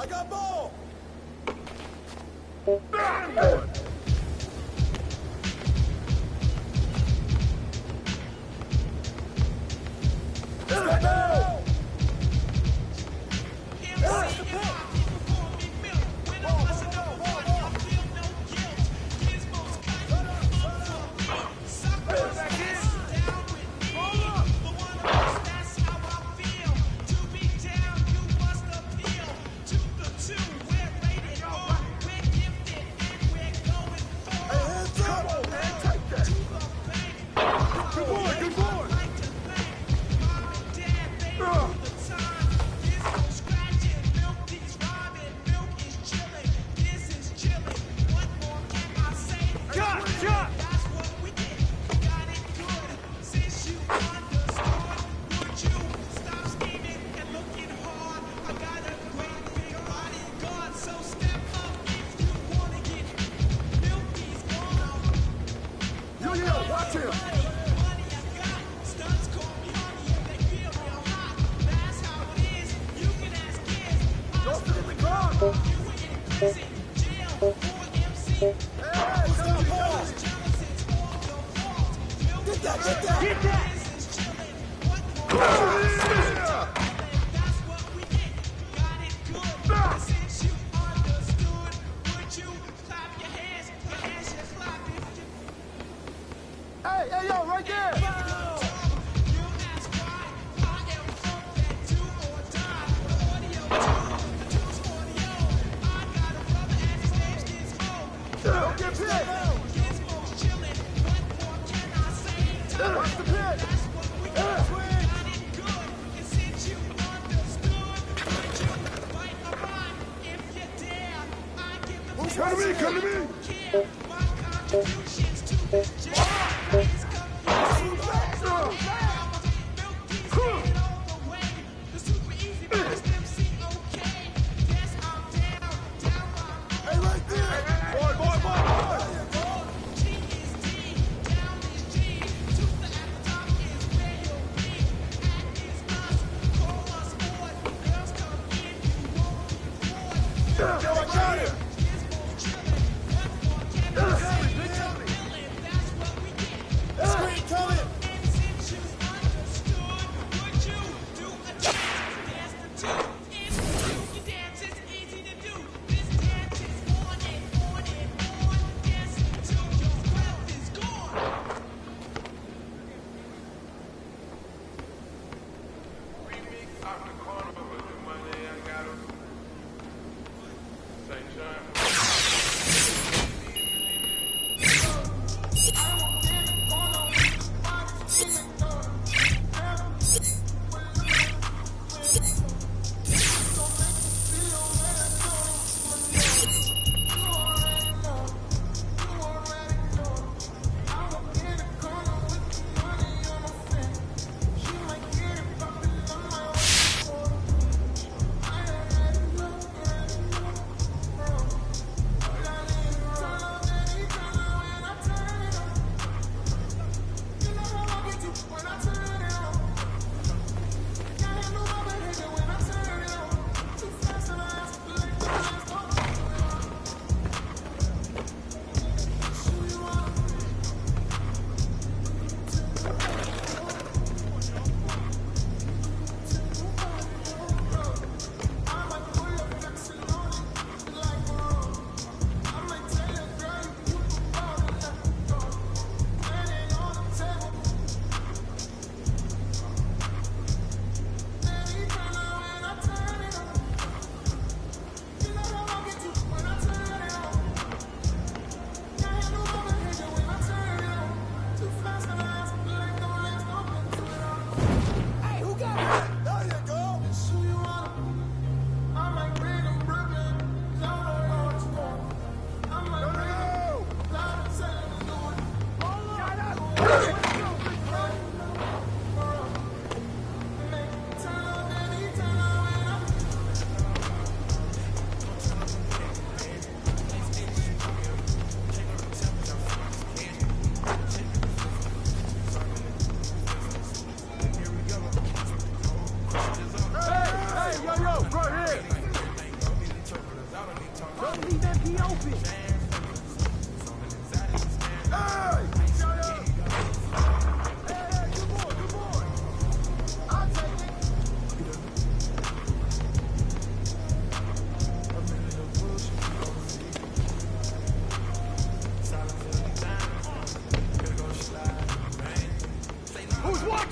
I got ball!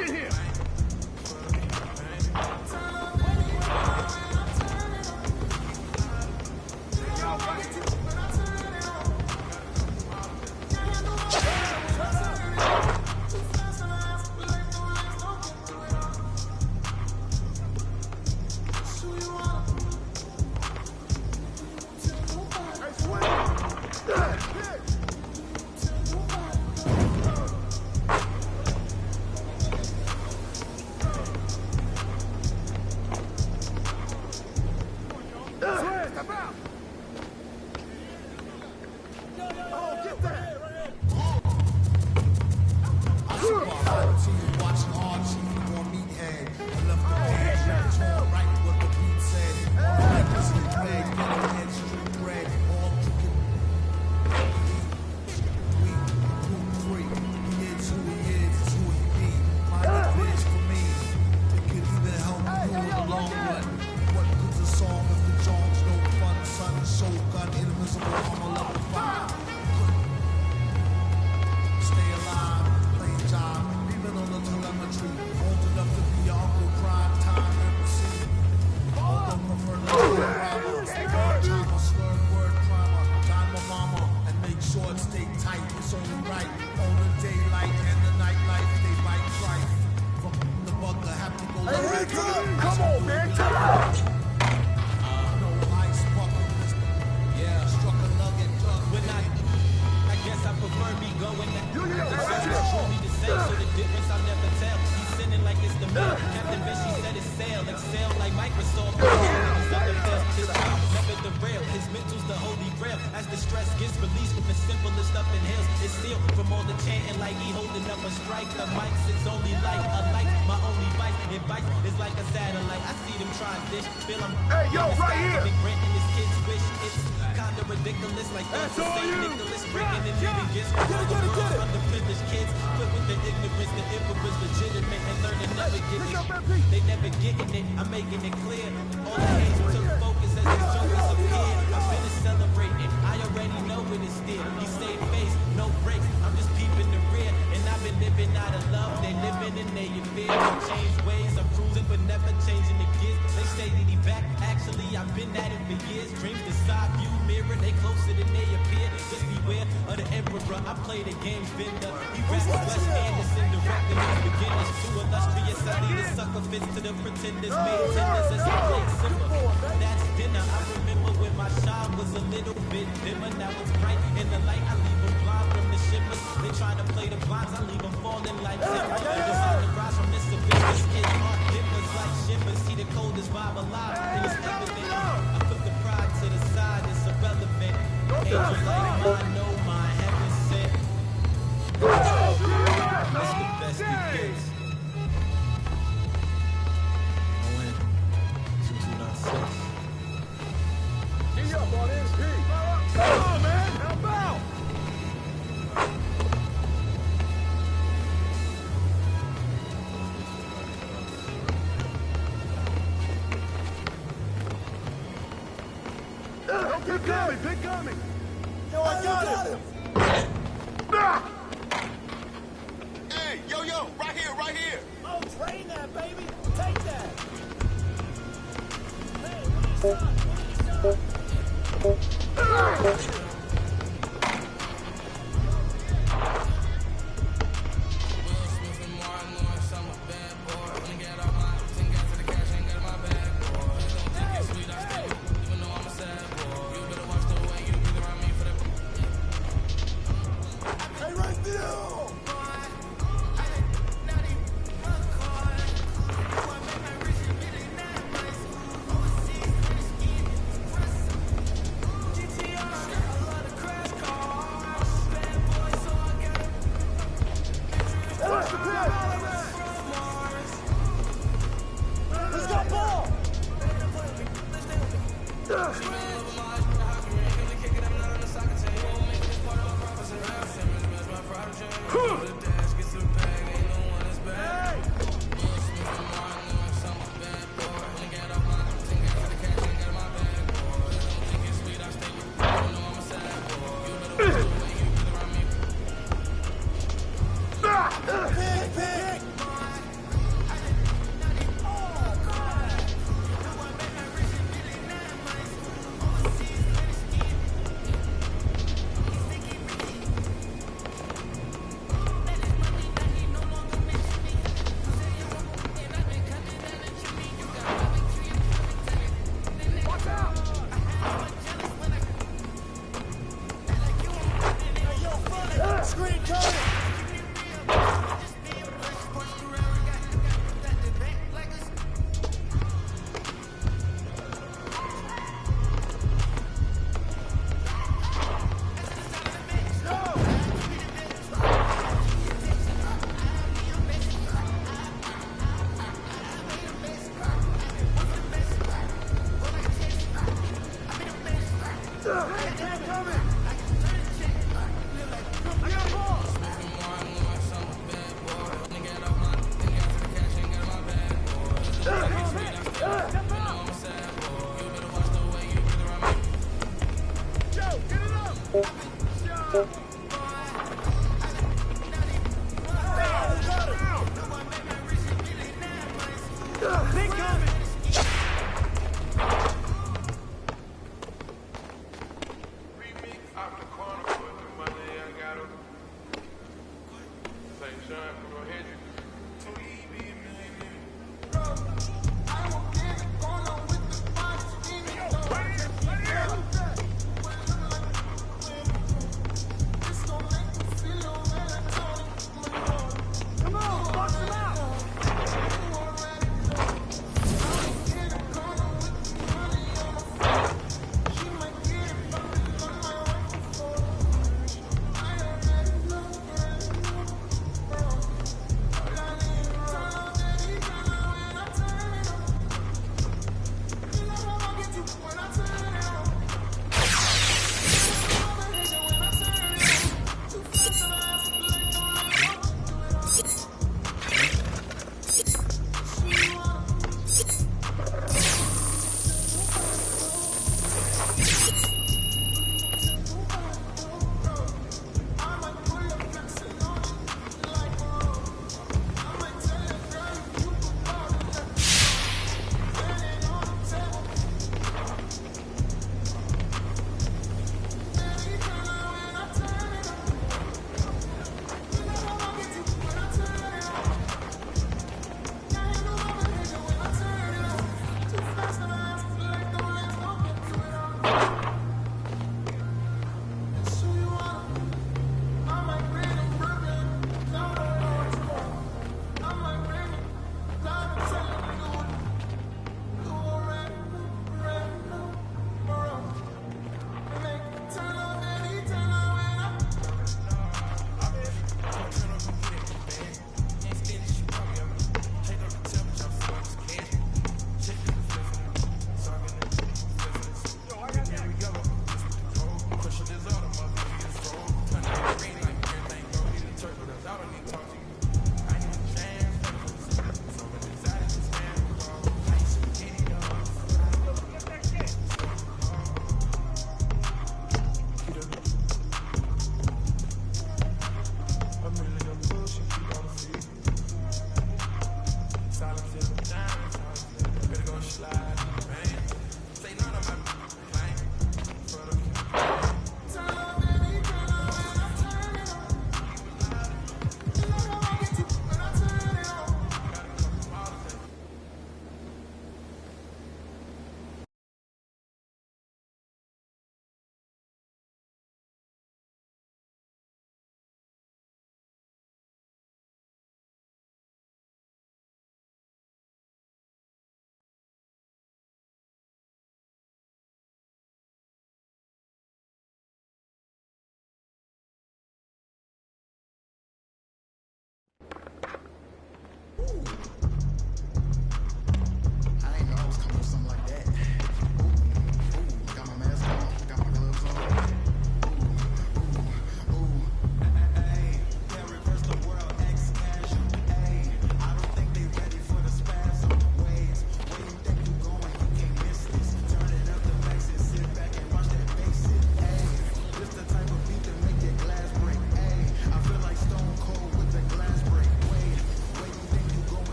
in here!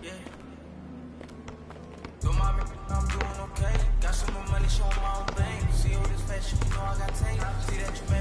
Yeah. So mommy, I'm doing okay. Got some more money showing my own bank. See all this fashion, you know I got tape. See that you made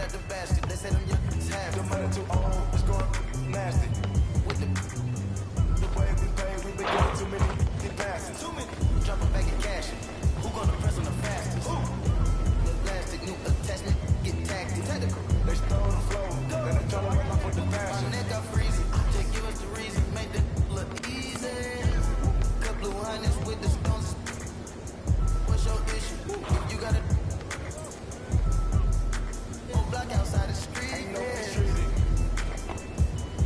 at the basket. They say them youngins have the money too old. It's going nasty. With the way we pay, we been getting too many big passes. Too many. Drop a bag of cash. Who gonna press on the fastest? Who? The plastic, new attachment, get tactical. They stole the flow, then they tryna run off with the passion. My neck got freezing. Just give us the reason, make it look easy. Couple of hundreds with the stones. What's your issue? You got it. Block outside the street. Ain't no treated.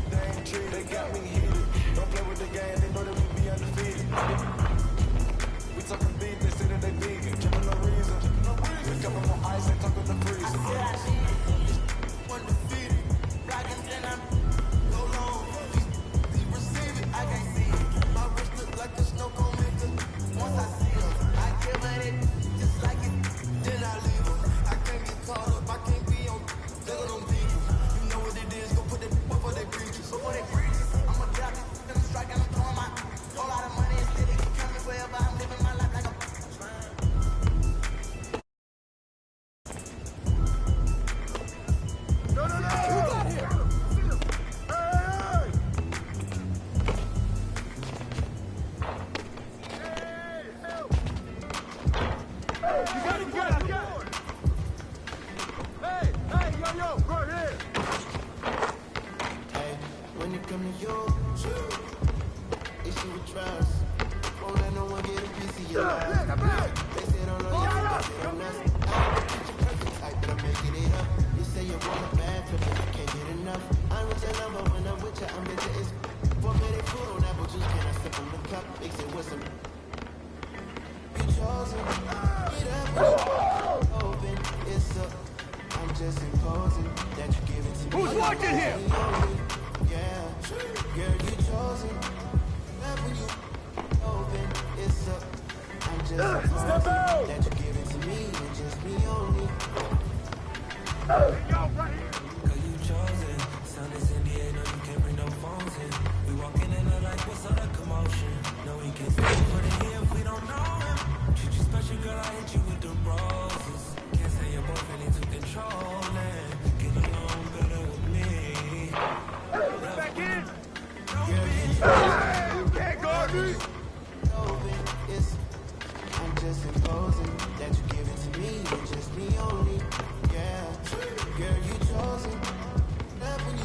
They ain't treated. They got me heated. Don't play with the game. They know that we be undefeated. We talking beef. They say that they vegan. Tripping no reason. We coming from ice. Ain't talking the freezer. Undefeated. Rockin' then I'm go long. He receive it. I can't see it. My wrist look like a snow cone maker. Once I see him, I give it just like it. Then I leave him. I can't get caught up. I can't be on. On people. You know what it is, go put it before they breach us. Before they breach us, I'm a drop it, then I'm striking, I'm throwing my whole lot of money instead of coming forever. I'm living my life like a No, no, no! Who got here? Hey! Hey, help! Hey, you got it, you got it, you got it! Hey, yo, right here! Hey, when it come to you, issue with trust. Won't let no one get a piece of your life. They say don't know you, but they don't know. I get your perfect type, but I'm making it up. You say you want a bad trip, but I can't get enough. I'm with your number, when I'm with you, I'm into it. 4-minute food on apple juice, can I sip on the cup? Mix it with some. You chosen, get up, open, it's up. I'm just imposing that you give it to me. Who's watching here? Yeah, girl, you chosen. Love when you open, it's up. I'm just imposing that you give it to me and just me only. Right here. Cause you chosen. Sound is in the air, no, you can't bring no phones in. We walking in the like, what's all the commotion? No, we can't stay for the here if we don't know him. Treat you special, girl, I hit you with the roses. Can't say your boyfriend into control and get along better with me. Back in! You can't guard me! I'm just imposing that you give it to me and just me only. Yeah, girl, you chosen. Love when you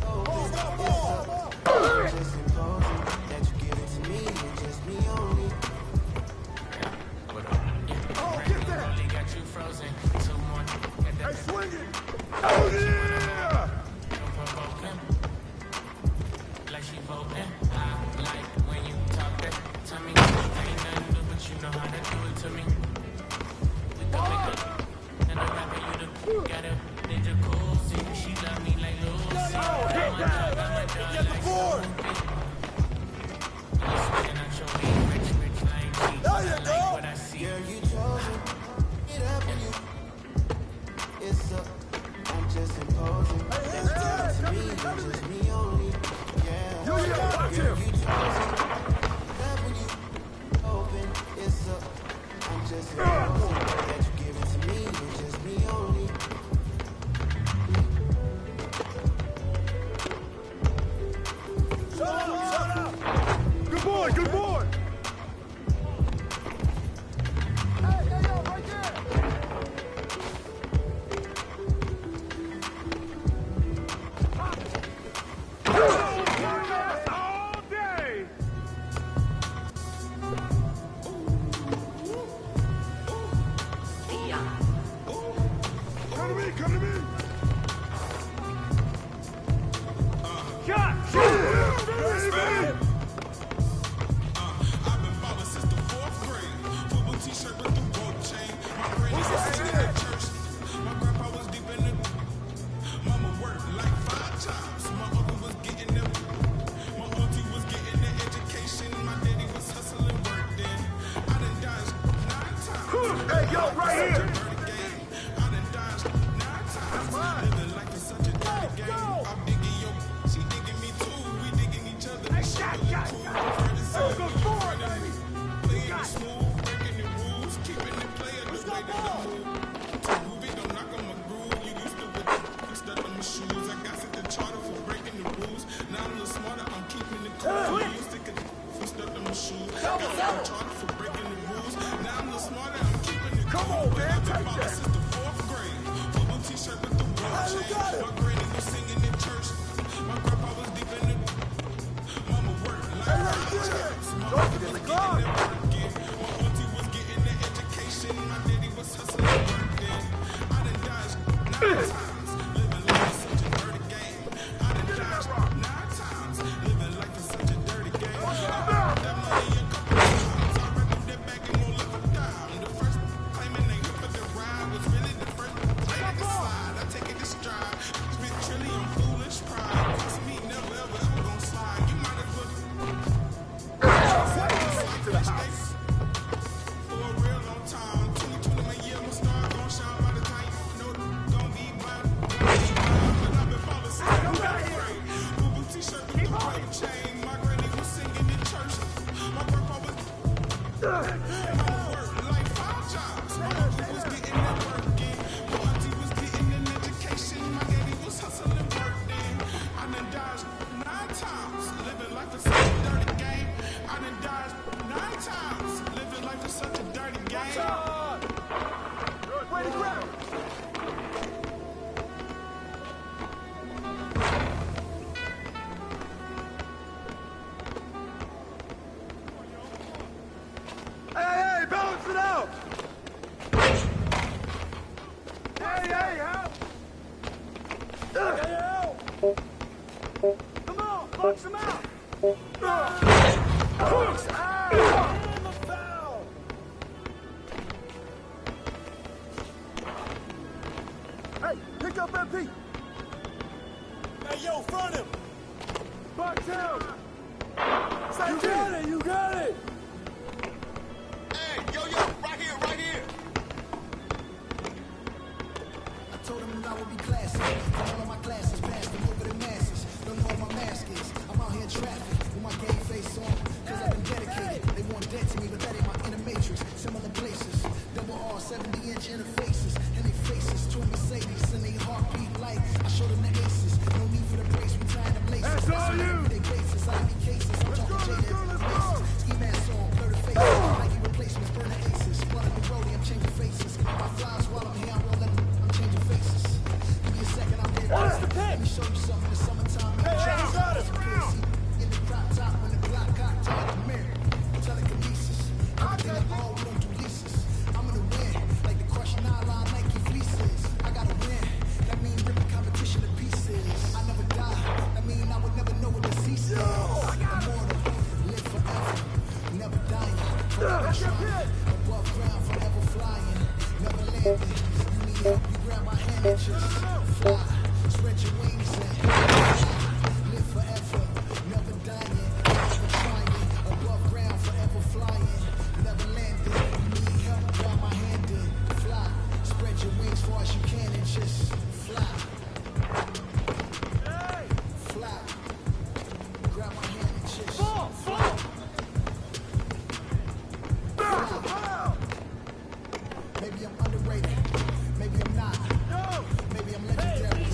open, it's up. I'm just imposing that you give it to me and just me only. Oh, get that! Only got you frozen. 2 more. Hey, swing it! Oh, yeah! Don't provoke him. Like she voting. I like when you talk that. Tell me ain't nothing new, but you know how to do it to me. We go make it. And I'm rapping you the got a ninja cool. See, she love me like Lucy. Get the board! There you go! Girl, you chosen. Get up and you. It's up. I'm just imposing. That's to me, it's just me only. Yeah. Girl, you chosen. Love when you open. It's up. I'm just imposing. That you give it to me, it's just me only. Shut up! Good boy, good boy! Come on, man, take that. Hey, you got it. Hey, let's get it. Don't forget the clock. Hey, balance it out! Hey, help! Hey, help! Come on, box him out! Box out! And the foul! Hey, pick up MP! Hey, yo, front him! Box out! You got it, you got it! Told them I would be classy. All of my classes passed them over the masses. Don't know what my mask is. I'm out here in traffic with my game face on. Cause I've been dedicated. They want dead to me, but that ain't my inner matrix. Similar places. Double R, 70-inch interfaces. And they faces. Two Mercedes and they heartbeat light. I show them the aces. No need for the brace. We tying them laces. That's all you! They cases. I be cases. I'm talking J-Nets. Ski mask on. Blur the faces. Nike replacements. Burn the aces. Blood in the roadie. I'm changing faces. My flies while I'm here. I won't let them. Give me a second, I'm ready. What's the pick? Let me show you something in the summertime. Hey, you got it. In the crop top, when the block cocked to the mirror. Telekinesis. Everything I own, we don't do leases. I'm gonna win, like the crush nylon Nike fleeces. I gotta win. That mean ripping competition to pieces. I never die. That mean I would never know what the cease is. Immortal, live forever, never dying. Forever trying. Above ground, forever flying. Never landing. You grab my hand and just fly, spread your wings and live forever, never dying, never trying, above ground, forever flying, never landing. You need help, grab my hand and fly, spread your wings far as you can and just fly, fly, grab my hand and just fly. Maybe I'm underrated. Maybe I'm not. Maybe I'm legendary.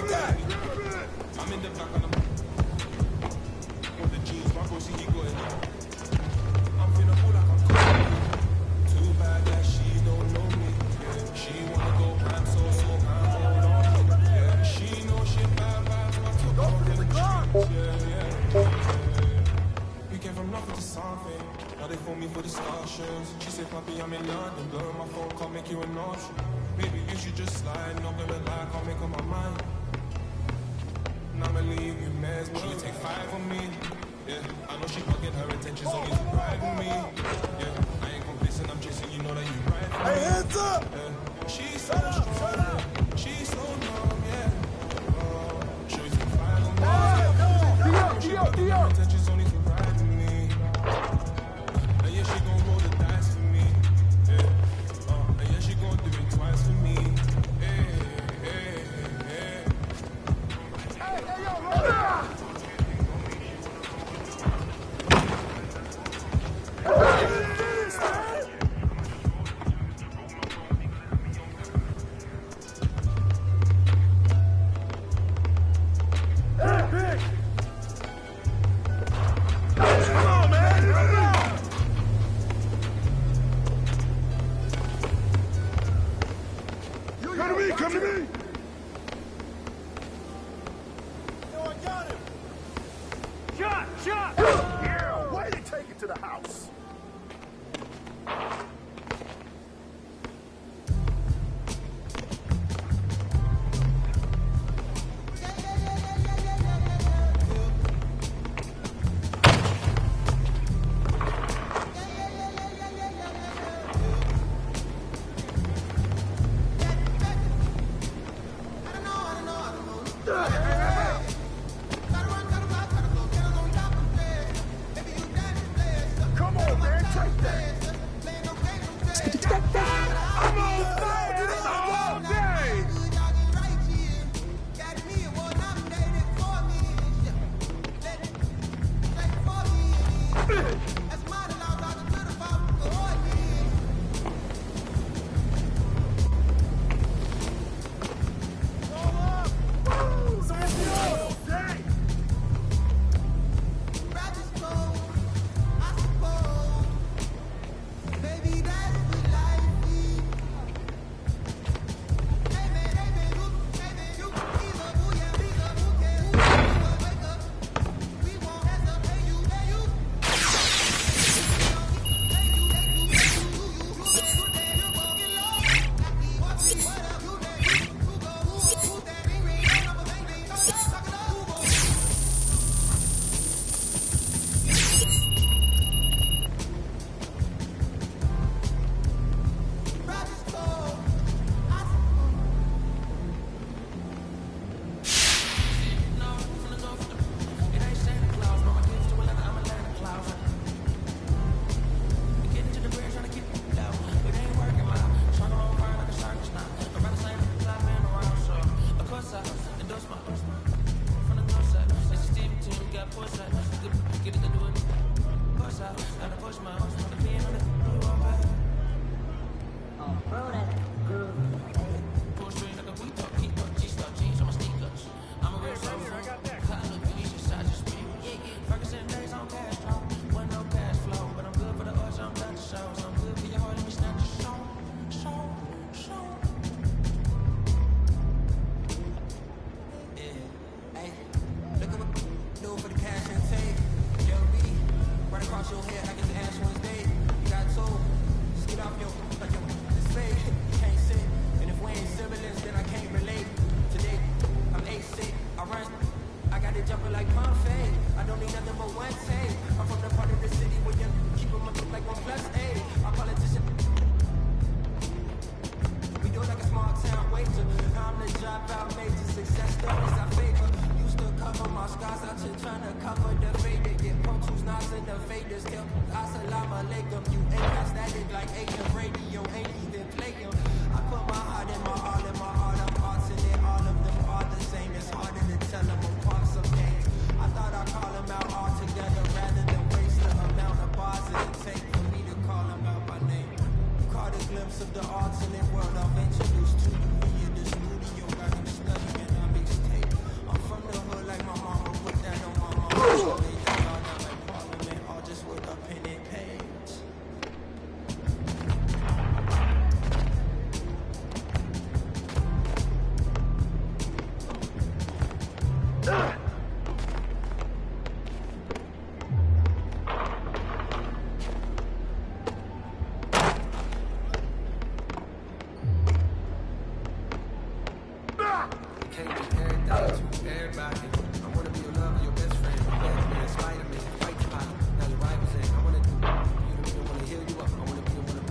that. I'm in the back of the with the jeans, my bro, see he got it. I'm feeling full like I'm cool. Too bad that she don't know me. Yeah. She wanna go ham, so ham, hold on. Yeah. She know shit bad, so I took off in the streets. Yeah. We came from nothing to something. Now they phone me for discussions. She said, Papi, I'm in London. Blowing my phone, can't make you an option. Maybe you should just slide. Not gonna lie, can't make up my mind. I'ma leave you mess, but she take 5 on me. Yeah, I know she bugging, her intentions only to ride with me. Yeah, I ain't complacent, I'm chasing, you know that you right for me. Hey, hands up! Yeah, she's so strong, she's so numb, yeah. She take 5 on me. She bugging, her intentions only to ride with me. And yeah, she gon' roll the dice for me. Yeah, and yeah, she gon' do it twice for me. Come to me! Yo, I got him! Shot! Yeah! Why did they take it to the house? Of the alternate world I've introduced to you. Me in the studio, got them studying, I'm extending. can't be everything to everybody. I wanna be your lover, your best friend, Batman, Spider-Man, fight the pilot. Now your rivals in. I wanna you to be the one to heal you up. I wanna be the one to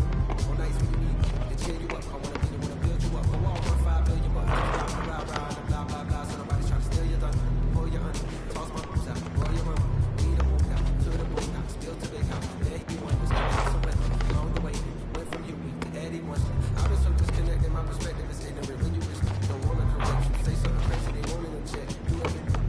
on nights when you need me to cheer you up. I wanna be the one to build you up. Go all 1.5 billion bucks. Blah blah blah blah. So nobody's trying to steal your thunder, pull your honey, toss my boots out, roll your mama, we the moon out to the moon out, still to big house. There he won, was getting so wet along the way. Went from you to Eddie once. I've been so disconnected, my perspective is ignorant. When you wish don't wanna correct you, say something crazy, they won't even check. You know,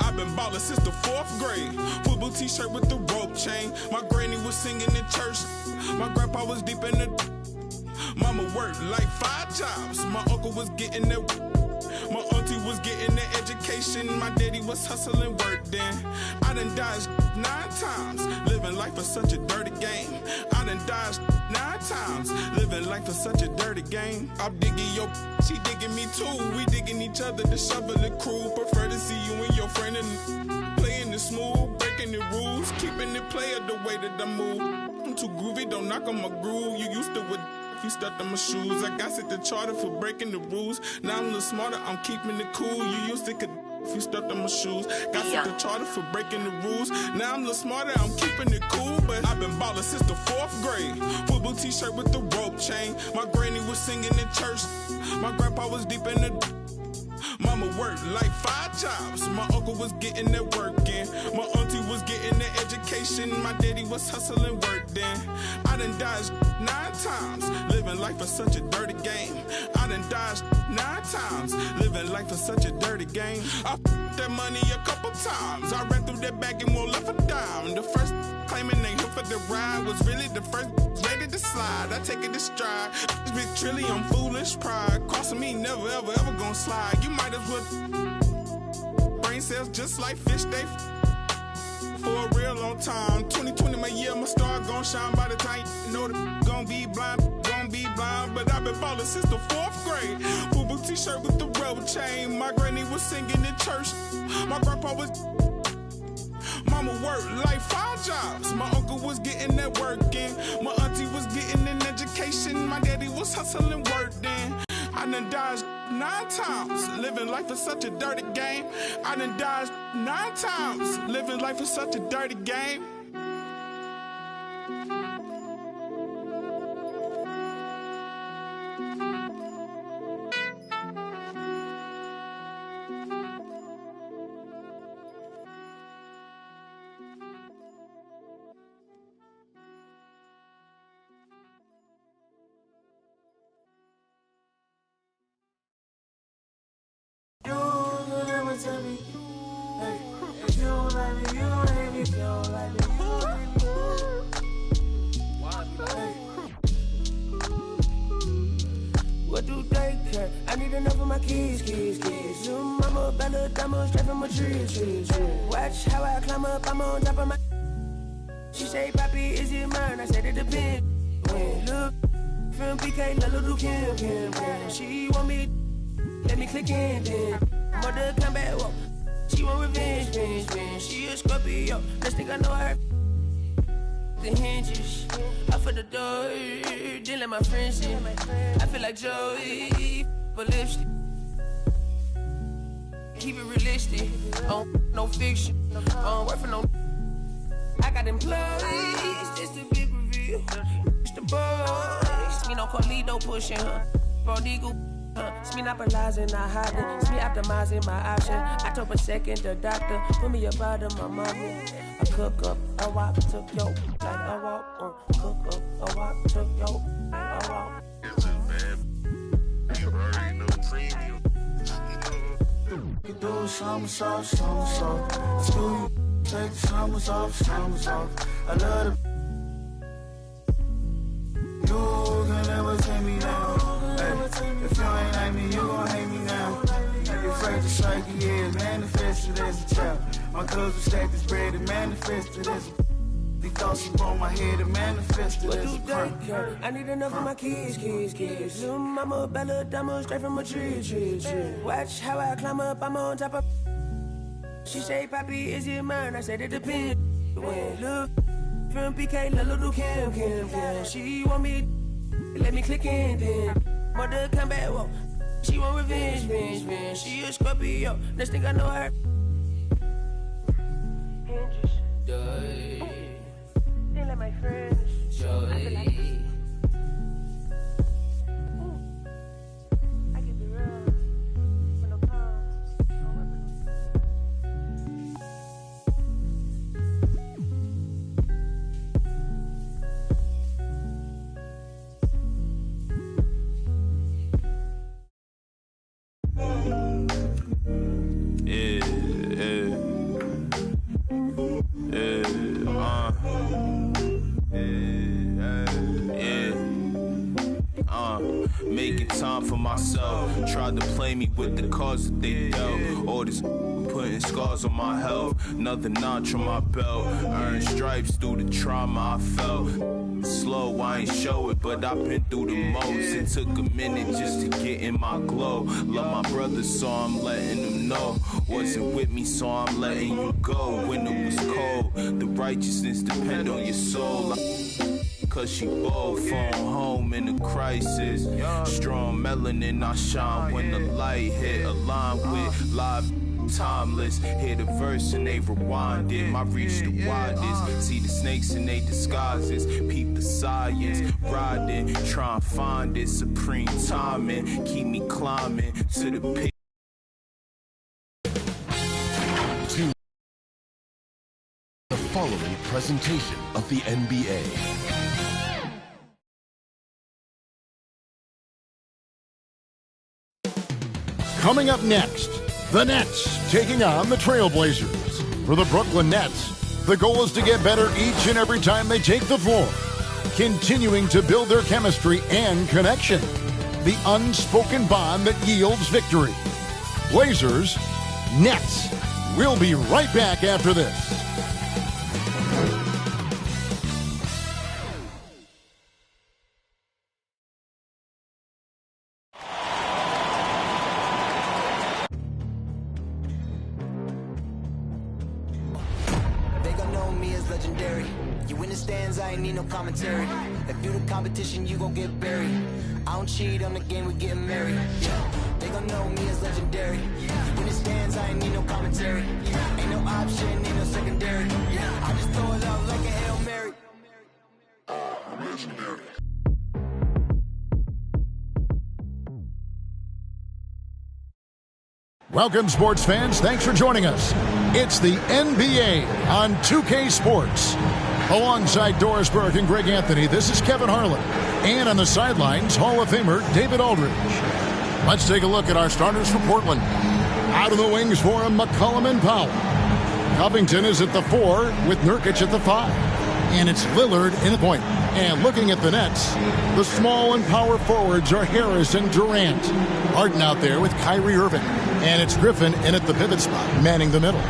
I've been ballin' since the 4th grade. Football t-shirt with the rope chain. My granny was singing in church. My grandpa was deep in the... Mama worked like 5 jobs. My uncle was getting that... My auntie was getting the education. My daddy was hustling work then. I done dodged 9 times. Living life is such a dirty game. I done dodged 9 times. Living life is such a dirty game. I'm digging your... She digging me too. We digging each other to shovel the crew. Prefer to see you and your friend and playing it smooth. Breaking the rules. Keeping it player the way that I move. I'm too groovy. Don't knock on my groove. You used to with... You stepped on my shoes. I got set the charter for breaking the rules. Now I'm a little smarter, I'm keeping it cool. You used to could if you stepped on my shoes. Got set the charter for breaking the rules. Now I'm a little smarter, I'm keeping it cool. But I've been ballin' since the 4th grade. Football t-shirt with the rope chain. My granny was singing in church. My grandpa was deep in the... Mama worked like 5 jobs. My uncle was getting that work in. My auntie was getting the education. My daddy was hustling work then. I done dodged 9 times. Living life is such a dirty game. I done dodged 9 times. Living life is such a dirty game. I f***ed that money a couple times. I ran through that bag and won't left a dime. The first claiming they here for the ride was really the first ready to slide. I take it to stride. This big trilly on foolish pride. Crossing me never ever ever gonna slide. You might as well brain cells just like fish they for a real long time. 2020 my year, my star gon' shine by the time you know that gon' be blind. But I've been ballin' since the 4th grade. Football t-shirt with the rope chain. My granny was singing in church. My grandpa was... Mama worked like 5 jobs. My uncle was getting that work in. My auntie was getting an education. My daddy was hustling work then. I done dodged 9 times. Living life is such a dirty game. I done dodged 9 times. Living life is such a dirty game. What do they care? I need enough for my kids. Little mama, Bella, Dama, straight from my tree. Watch how I climb up, I'm on top of my... She say, Papi, is it mine? I said it depends. When look from PK, little Kim. She want me, let me click in then. Mother come back, whoa. She want revenge. She a Scorpio, next thing I know her. The hinges, out for the door, then let my friends in. I feel like Joey, for lipstick. Keep it realistic, no fiction, work for no. I got employees, this the big reveal. It's the boys. Me no Carlito pushing her. Prodigal. It's me not monopolizing, not hiding. It's me optimizing my option. I told a second the doctor, put me up out of my mama. I cook up, a walk, took yo, like a walk. Cook up, a walk, took yo, like a walk. It's just bad. You already know premium. You do somersault. Let's do take the summers off. I love the. You can never take me down. Hey, if you ain't like me, you gon' hate me now. You're afraid to strike the years, manifested as a child. My cousin stacked this bread and manifested as a. These thoughts upon my head and manifested as a crime. I need enough for my kids. Little mama, Bella, Dama, straight from a tree. Watch how I climb up, I'm on top of. She say, Papi, is it mine? I said, it depends. When look from PK, little Kim. She want me, let me click in then. Mother come back, whoa. She want revenge. She a Scorpio, next thing I know her. Hinges. They let my friends. Joy. I can be real. With no cause. No weapon. Making time for myself. Tried to play me with the cards that they dealt. All this putting scars on my health. Another notch on my belt. Earned stripes through the trauma I felt. Slow, I ain't show it, but I've been through the most. It took a minute just to get in my glow. Love my brother, so I'm letting them know. Wasn't with me, so I'm letting you go. When it was cold, the righteousness depend on your soul. Cause she bold, phone home in a crisis. Strong melanin, I shine when the light hit. Aligned with live, timeless. Hear the verse and they rewind it. My reach the widest. See the snakes in they disguises. Peep the science. Riding, try and find it. Supreme timing. Keep me climbing to the peak. The following presentation of the NBA. Coming up next, the Nets taking on the Trailblazers. For the Brooklyn Nets, the goal is to get better each and every time they take the floor, continuing to build their chemistry and connection, the unspoken bond that yields victory. Blazers, Nets. We'll be right back after this. Legendary. You in the stands, I ain't need no commentary. If you the competition, you gon' get buried. I don't cheat on the game, we getting married. Yeah. They gon' know me as legendary. You in the stands, I ain't need no commentary. Ain't no option, ain't no secondary. I just throw it out like a Hail Mary. Legendary. Welcome, sports fans. Thanks for joining us. It's the NBA on 2K Sports. Alongside Doris Burke and Greg Anthony, this is Kevin Harlan. And on the sidelines, Hall of Famer David Aldridge. Let's take a look at our starters for Portland. Out of the wings for him, McCollum and Powell. Covington is at the 4 with Nurkic at the 5. And it's Lillard in the point. And looking at the Nets, the small and power forwards are Harris and Durant. Harden out there with Kyrie Irving. And it's Griffin in at the pivot spot, manning the middle.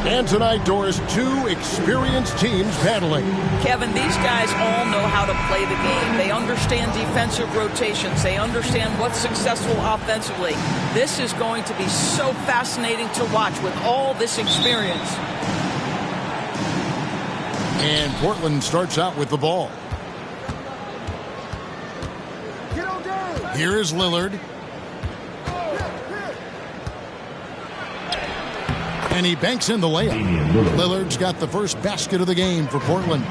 And tonight, Doris, two experienced teams battling. Kevin, these guys all know how to play the game. They understand defensive rotations. They understand what's successful offensively. This is going to be so fascinating to watch with all this experience. And Portland starts out with the ball. Here is Lillard. And he banks in the layup. Lillard's got the first basket of the game for Portland.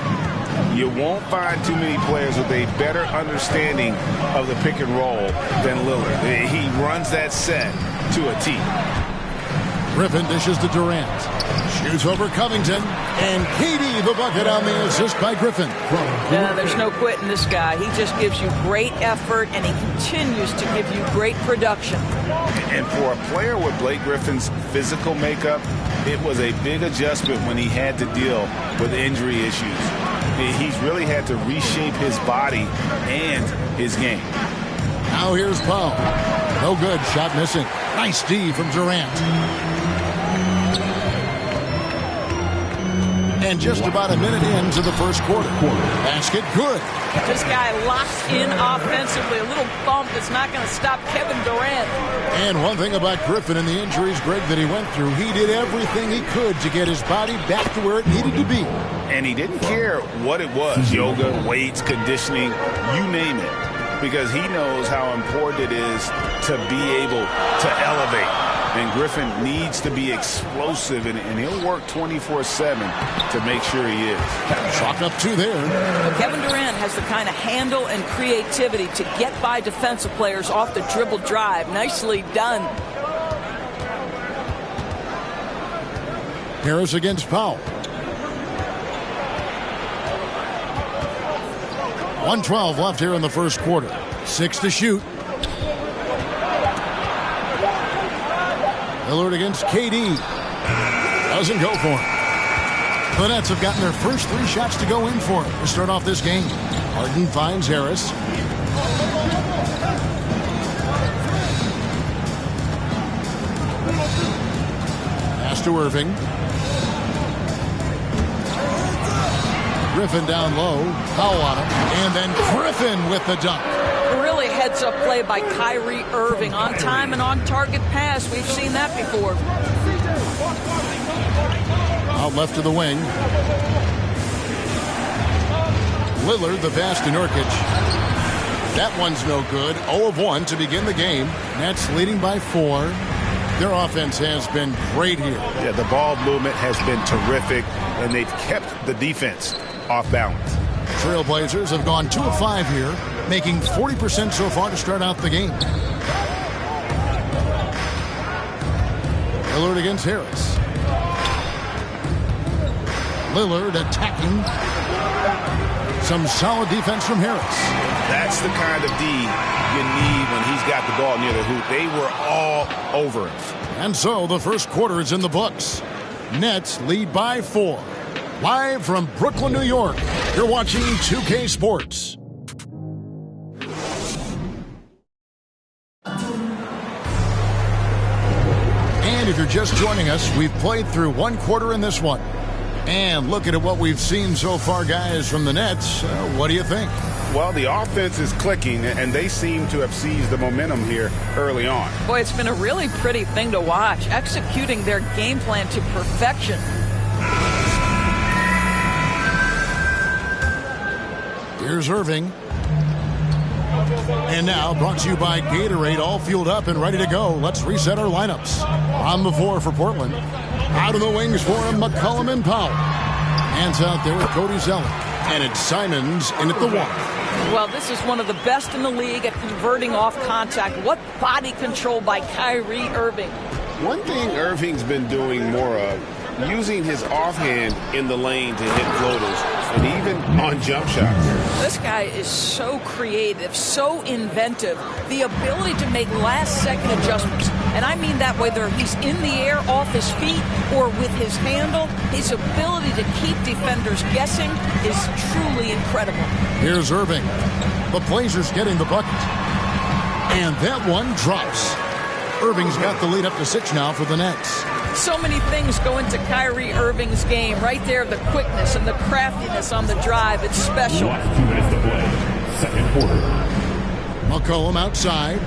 You won't find too many players with a better understanding of the pick and roll than Lillard. He runs that set to a T. Griffin dishes to Durant. Shoots over Covington. And KD the bucket on the assist by Griffin. Yeah, there's no quitting this guy. He just gives you great effort, and he continues to give you great production. And for a player with Blake Griffin's physical makeup, it was a big adjustment when he had to deal with injury issues. He's really had to reshape his body and his game. Now here's Powell. No good. Shot missing. Nice D from Durant. And just about a minute into the first quarter. Basket good. This guy locks in offensively. A little bump is not going to stop Kevin Durant. And one thing about Griffin and the injuries, Greg, that he went through, he did everything he could to get his body back to where it needed to be. And he didn't care what it was, yoga, weights, conditioning, you name it, because he knows how important it is to be able to elevate. And Griffin needs to be explosive, and he'll work 24/7 to make sure he is. Chalk up two there. But Kevin Durant has the kind of handle and creativity to get by defensive players off the dribble drive. Nicely done. Harris against Powell. 1:12 left here in the first quarter. 6 to shoot. Lillard against KD. Doesn't go for it. The Nets have gotten their first 3 shots to go in for it to start off this game. Harden finds Harris. Pass to Irving. Griffin down low. Foul on him. And then Griffin with the dunk. Really heads-up play by Kyrie Irving. On time and on target pass. We've seen that before. Out left to the wing. Lillard, the pass to Nurkic. That one's no good. 0 of 1 to begin the game. Nets leading by 4. Their offense has been great here. Yeah, the ball movement has been terrific, and they've kept the defense off balance. Trailblazers have gone 2 of 5 here, making 40% so far to start out the game. Lillard against Harris. Lillard attacking. Some solid defense from Harris. That's the kind of D you need when he's got the ball near the hoop. They were all over him. And so the first quarter is in the books. Nets lead by 4. Live from Brooklyn, New York, you're watching 2K Sports. And if you're just joining us, we've played through 1 quarter in this one. And looking at what we've seen so far, guys, from the Nets, what do you think? Well, the offense is clicking, and they seem to have seized the momentum here early on. Boy, it's been a really pretty thing to watch, executing their game plan to perfection. Here's Irving. And now, brought to you by Gatorade, all fueled up and ready to go. Let's reset our lineups. On the floor for Portland. Out of the wings for him, McCollum and Powell. Hands out there with Cody Zeller. And it's Simons in at the 1. Well, this is one of the best in the league at converting off contact. What body control by Kyrie Irving. One thing Irving's been doing more of, using his offhand in the lane to hit floaters, and even on jump shots. This guy is so creative, so inventive. The ability to make last-second adjustments. And I mean that whether he's in the air, off his feet, or with his handle, his ability to keep defenders guessing is truly incredible. Here's Irving. The Blazers getting the bucket. And that one drops. Irving's got the lead up to 6 now for the Nets. So many things go into Kyrie Irving's game. Right there, the quickness and the craftiness on the drive. It's special. Last 2 minutes to play. Second quarter. McCollum outside.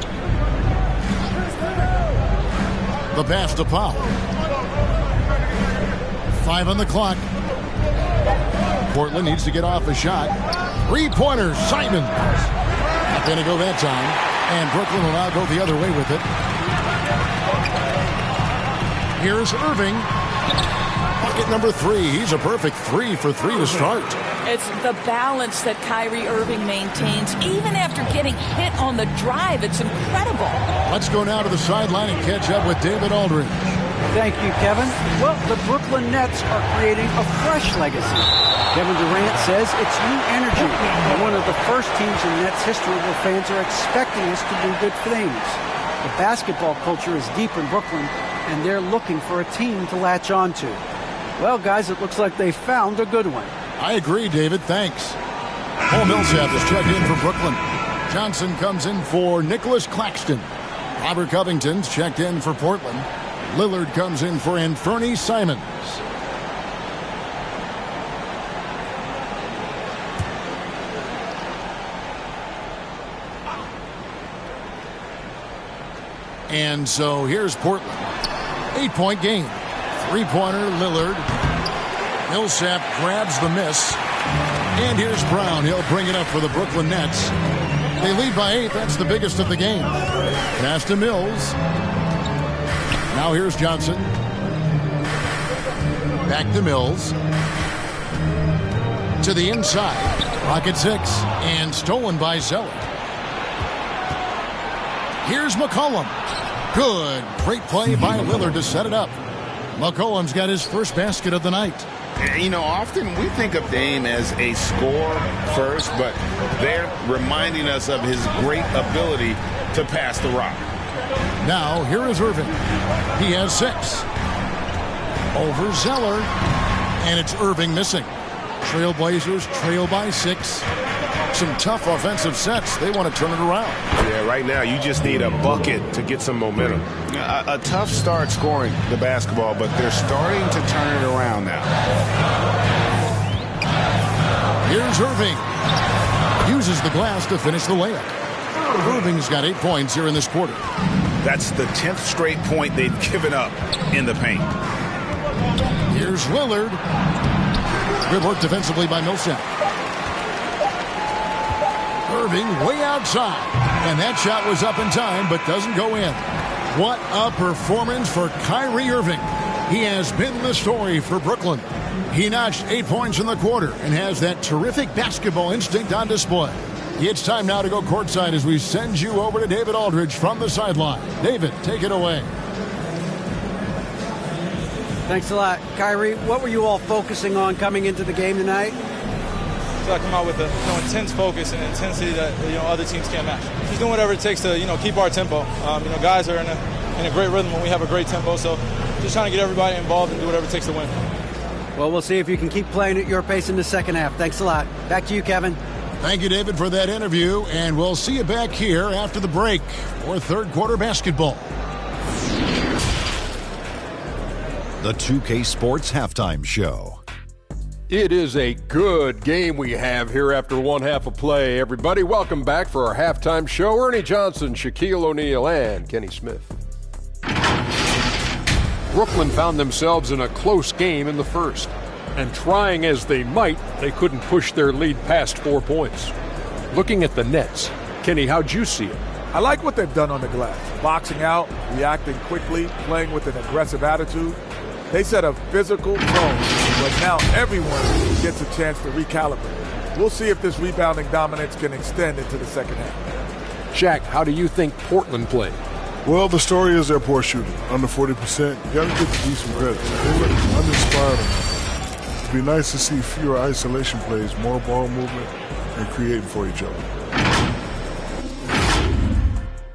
The pass to Powell. 5 on the clock. Portland needs to get off a shot. 3-pointer, Simons. Not going to go that time. And Brooklyn will now go the other way with it. Here's Irving. Bucket number 3. He's a perfect 3 for 3 to start. It's the balance that Kyrie Irving maintains, even after getting hit on the drive. It's incredible. Let's go now to the sideline and catch up with David Aldridge. Thank you, Kevin. Well, the Brooklyn Nets are creating a fresh legacy. Kevin Durant says it's new energy. They're one of the first teams in Nets history where fans are expecting us to do good things. The basketball culture is deep in Brooklyn, and they're looking for a team to latch on to. Well, guys, it looks like they found a good one. I agree, David. Thanks. Paul Millsap is checked in for Brooklyn. Johnson comes in for Nicholas Claxton. Robert Covington's checked in for Portland. Lillard comes in for Anthony Simons. And so here's Portland. 8-point game. 3-pointer, Lillard. Millsap grabs the miss. And here's Brown. He'll bring it up for the Brooklyn Nets. They lead by 8. That's the biggest of the game. Pass to Mills. Now here's Johnson. Back to Mills. To the inside. Rocket 6. And stolen by Zeller. Here's McCollum. Good. Great play by Lillard to set it up. McCollum's got his first basket of the night. You know, often we think of Dame as a scorer first, but they're reminding us of his great ability to pass the rock. Now, here is Irving. He has 6. Over Zeller. And it's Irving missing. Trailblazers trail by 6. Some tough offensive sets. They want to turn it around. Yeah, right now you just need a bucket to get some momentum. A tough start scoring the basketball, but they're starting to turn it around now. Here's Irving. Uses the glass to finish the layup. Irving's got 8 points here in this quarter. That's the 10th straight point they've given up in the paint. Here's Lillard. Good work defensively by Millsap. Irving way outside. And that shot was up in time, but doesn't go in. What a performance for Kyrie Irving. He has been the story for Brooklyn. He notched 8 points in the quarter and has that terrific basketball instinct on display. It's time now to go courtside as we send you over to David Aldridge from the sideline. David, take it away. Thanks a lot. Kyrie, what were you all focusing on coming into the game tonight? So I come out with a intense focus and intensity that other teams can't match. Just doing whatever it takes to keep our tempo. Guys are in a great rhythm when we have a great tempo. So just trying to get everybody involved and do whatever it takes to win. Well, we'll see if you can keep playing at your pace in the second half. Thanks a lot. Back to you, Kevin. Thank you, David, for that interview, and we'll see you back here after the break for third quarter basketball. The 2K Sports Halftime Show. It is a good game we have here after one half of play. Everybody, welcome back for our halftime show. Ernie Johnson, Shaquille O'Neal, and Kenny Smith. Brooklyn found themselves in a close game in the first. And trying as they might, they couldn't push their lead past 4 points. Looking at the Nets, Kenny, how'd you see it? I like what they've done on the glass. Boxing out, reacting quickly, playing with an aggressive attitude. They set a physical tone, but now everyone gets a chance to recalibrate. We'll see if this rebounding dominance can extend into the second half. Shaq, how do you think Portland played? Well, the story is their poor shooting. Under 40%. You got to give the decent credit. They look uninspired. It'd be nice to see fewer isolation plays, more ball movement, and creating for each other.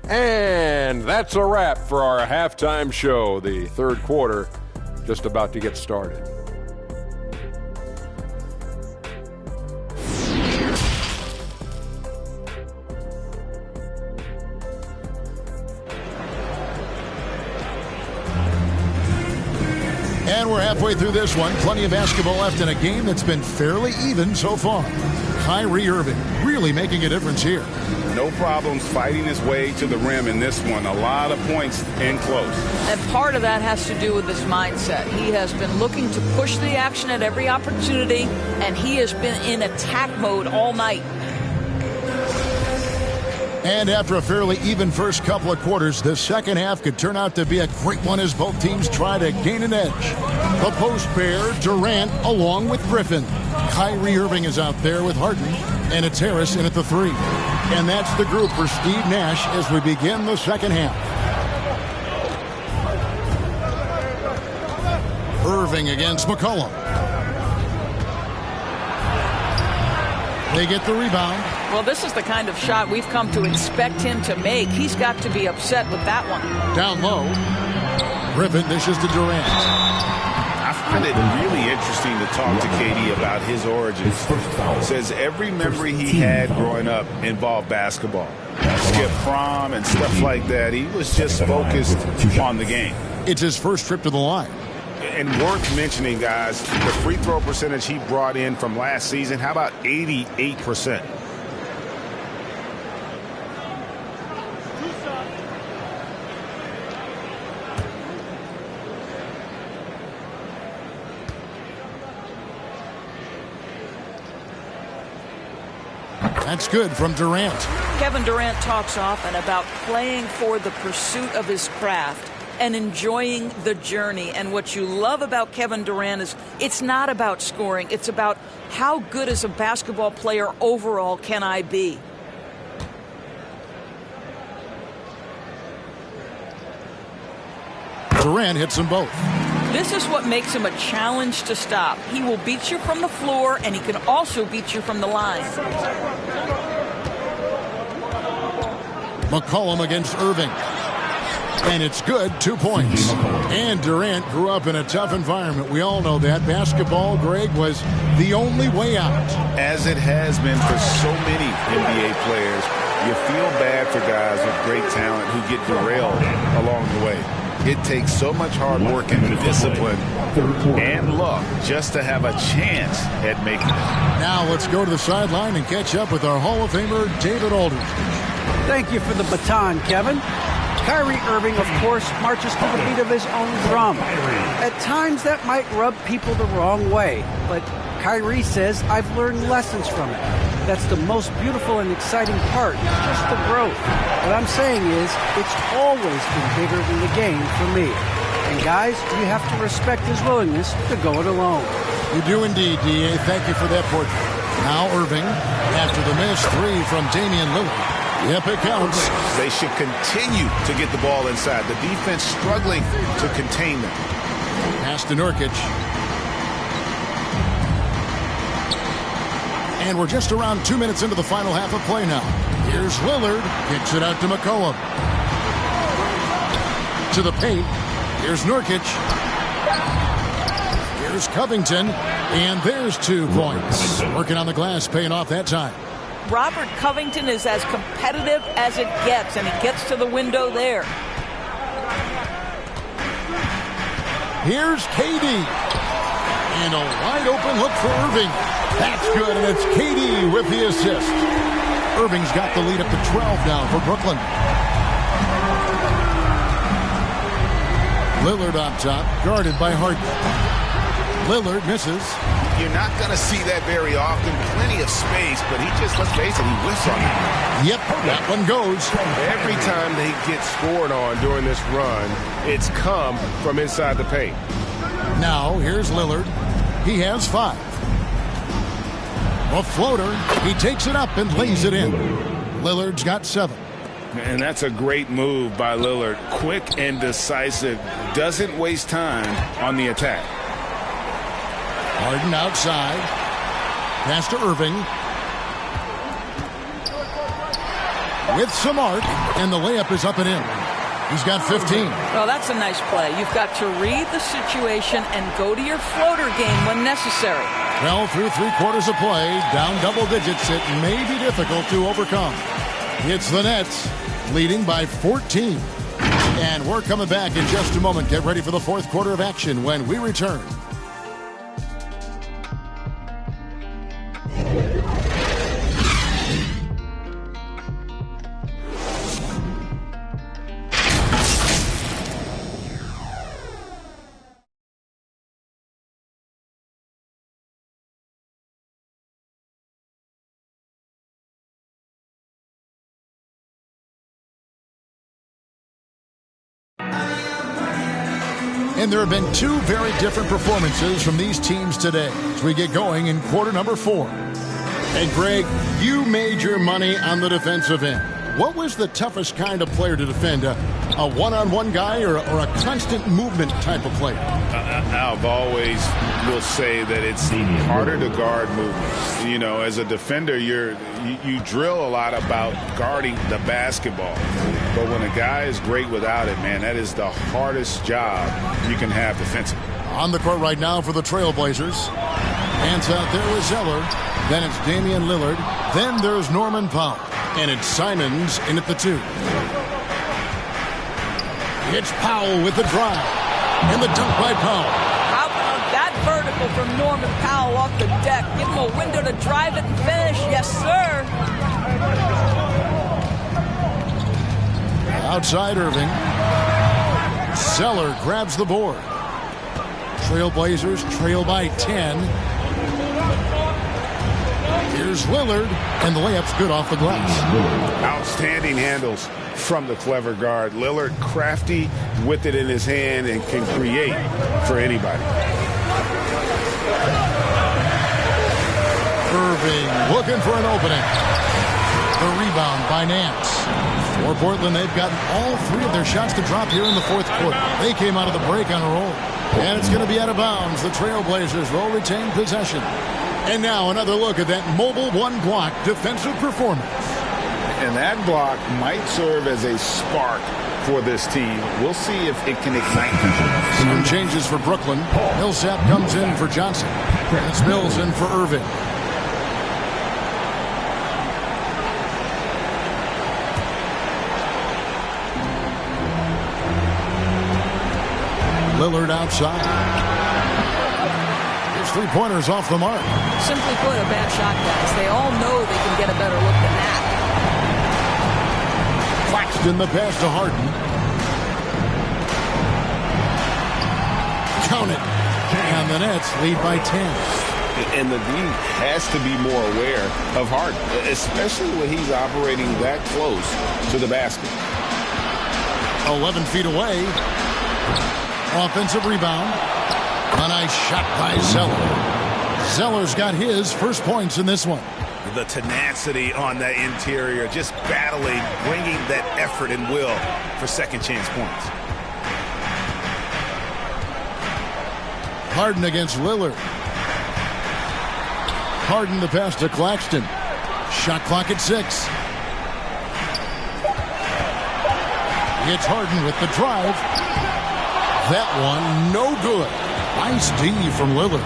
And that's a wrap for our halftime show. The third quarter just about to get started. And we're halfway through this one. Plenty of basketball left in a game that's been fairly even so far. Kyrie Irving really making a difference here. No problems fighting his way to the rim in this one. A lot of points in close. And part of that has to do with his mindset. He has been looking to push the action at every opportunity, and he has been in attack mode all night. And after a fairly even first couple of quarters, the second half could turn out to be a great one as both teams try to gain an edge. The post pair, Durant along with Griffin. Kyrie Irving is out there with Harden, and it's Harris in at the 3. And that's the group for Steve Nash as we begin the second half. Irving against McCollum. They get the rebound. Well, this is the kind of shot we've come to expect him to make. He's got to be upset with that one. Down low. Griffin dishes to Durant. I find it really interesting to talk to KD about his origins. Says every memory he had growing up involved basketball. Skip prom and stuff like that. He was just focused on the game. It's his first trip to the line. And worth mentioning, guys, the free throw percentage he brought in from last season, how about 88%? That's good from Durant. Kevin Durant talks often about playing for the pursuit of his craft and enjoying the journey. And what you love about Kevin Durant is it's not about scoring. It's about how good as a basketball player overall can I be. Durant hits them both. This is what makes him a challenge to stop. He will beat you from the floor, and he can also beat you from the line. McCollum against Irving. And it's good, 2 points. And Durant grew up in a tough environment. We all know that. Basketball, Greg, was the only way out. As it has been for so many NBA players, you feel bad for guys with great talent who get derailed along the way. It takes so much hard work and discipline and luck just to have a chance at making it. Now let's go to the sideline and catch up with our Hall of Famer, David Aldridge. Thank you for the baton, Kevin. Kyrie Irving, of course, marches to the beat of his own drum. At times, that might rub people the wrong way, but Kyrie says, I've learned lessons from it. That's the most beautiful and exciting part, just the growth. What I'm saying is, it's always been bigger than the game for me. And guys, you have to respect his willingness to go it alone. You do indeed, D.A. Thank you for that portrait. Now Irving, after the missed 3 from Damian Lillard. Yep, it counts. They should continue to get the ball inside. The defense struggling to contain them. Pass to Nurkic. And we're just around 2 minutes into the final half of play now. Here's Lillard. Kicks it out to McCollum. To the paint. Here's Nurkic. Here's Covington. And there's 2 points. Working on the glass, paying off that time. Robert Covington is as competitive as it gets, and he gets to the window there. Here's KD. And a wide open look for Irving. That's good, and it's KD with the assist. Irving's got the lead up to 12 now for Brooklyn. Lillard on top, guarded by Harden. Lillard misses. You're not going to see that very often. Plenty of space, but he just, let's face it, he whiffs on it. Yep, that one goes. Every time they get scored on during this run, it's come from inside the paint. Now, here's Lillard. He has 5. A floater. He takes it up and lays it in. Lillard's got 7. And that's a great move by Lillard. Quick and decisive. Doesn't waste time on the attack. Harden outside. Pass to Irving. With some arc, and the layup is up and in. He's got 15. Well, that's a nice play. You've got to read the situation and go to your floater game when necessary. Well, through 3 quarters of play, down double digits, it may be difficult to overcome. It's the Nets, leading by 14. And we're coming back in just a moment. Get ready for the 4th quarter of action when we return. And there have been two very different performances from these teams today as we get going in quarter number 4. And Greg, you made your money on the defensive end. What was the toughest kind of player to defend? A one-on-one guy or a constant movement type of player? I've always will say that it's harder to guard movement. You know, as a defender, you drill a lot about guarding the basketball. But when a guy is great without it, man, that is the hardest job you can have defensively. On the court right now for the Trailblazers. Hands out there with Zeller. Then it's Damian Lillard. Then there's Norman Powell. And it's Simons in at the 2. It's Powell with the drive. And the dunk by Powell. How about that vertical from Norman Powell off the deck? Give him a window to drive it and finish. Yes, sir. Outside Irving. Zeller grabs the board. Trailblazers trail by 10. Here's Lillard, and the layup's good off the glass. Outstanding handles from the clever guard. Lillard crafty with it in his hand and can create for anybody. Irving looking for an opening. The rebound by Nance. For Portland, they've gotten all 3 of their shots to drop here in the 4th quarter. They came out of the break on a roll. And it's going to be out of bounds. The Trailblazers will retain possession. And now another look at that mobile one-block defensive performance. And that block might serve as a spark for this team. We'll see if it can ignite them. Some changes for Brooklyn. Millsap comes in for Johnson. And Mills in for Irving. Lillard outside. 3-pointers off the mark. Simply put, a bad shot, guys. They all know they can get a better look than that. Claxton the pass to Harden. Count it. And the Nets lead by 10. And the league has to be more aware of Harden, especially when he's operating that close to the basket. 11 feet away. Offensive rebound. A nice shot by Zeller. Zeller's got his first points in this one. The tenacity on that interior, just battling, bringing that effort and will for second chance points. Harden against Lillard. Harden the pass to Claxton. Shot clock at 6. It's Harden with the drive. That one no good. Nice D from Lillard.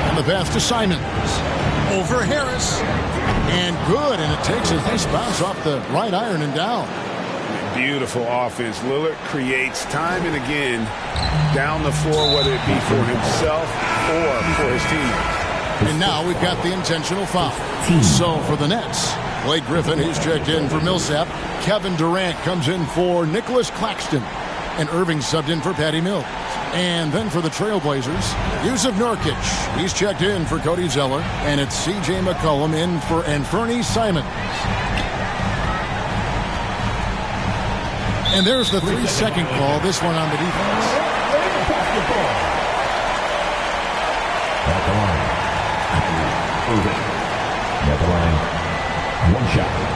And the pass to Simons. Over Harris. And good. And it takes a nice bounce off the right iron and down. Beautiful offense. Lillard creates time and again down the floor, whether it be for himself or for his team. And now we've got the intentional foul. So for the Nets, Blake Griffin, he's checked in for Millsap. Kevin Durant comes in for Nicholas Claxton. And Irving subbed in for Patty Mills. And then for the Trailblazers, Yusuf Nurkic. He's checked in for Cody Zeller. And it's C.J. McCollum in for Anthony Simons. And there's the 3-second call. This one on the defense. At the line. Irving. At the line. One shot.